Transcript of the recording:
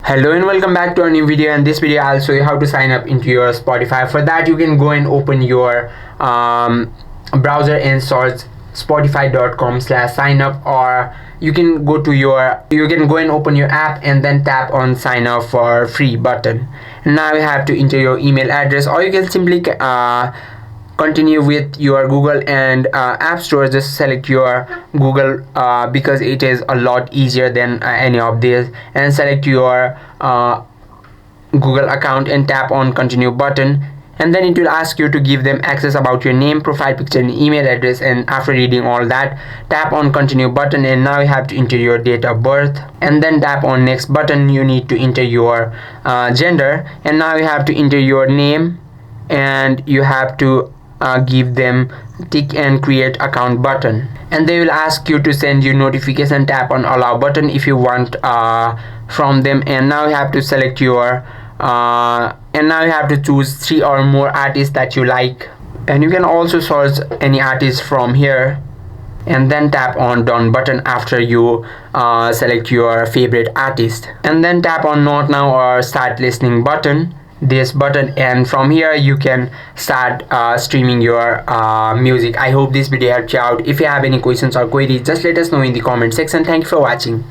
Hello and welcome back to a new video. In this video I'll show you how to sign up into your Spotify. For that you can go and open your browser and search spotify.com/signup, or you can go and open your app and then tap on sign up for free button. Now you have to enter your email address, or you can simply continue with your Google and App Store. Just select your Google because it is a lot easier than any of these, and select your Google account and tap on continue button, and then it will ask you to give them access about your name, profile picture and email address. And after reading all that, tap on continue button, and now you have to enter your date of birth, and then tap on next button. You need to enter your gender, and now you have to enter your name, and you have to give them tick and create account button, and they will ask you to send you notification. Tap on allow button if you want from them, and now you have to select your and now you have to choose 3 or more artists that you like, and you can also search any artist from here, and then tap on done button after you select your favorite artist, and then tap on not now or start listening button, this button, and from here you can start streaming your music. I hope this video helped you out. If you have any questions or queries, just let us know in the comment section. Thank you for watching.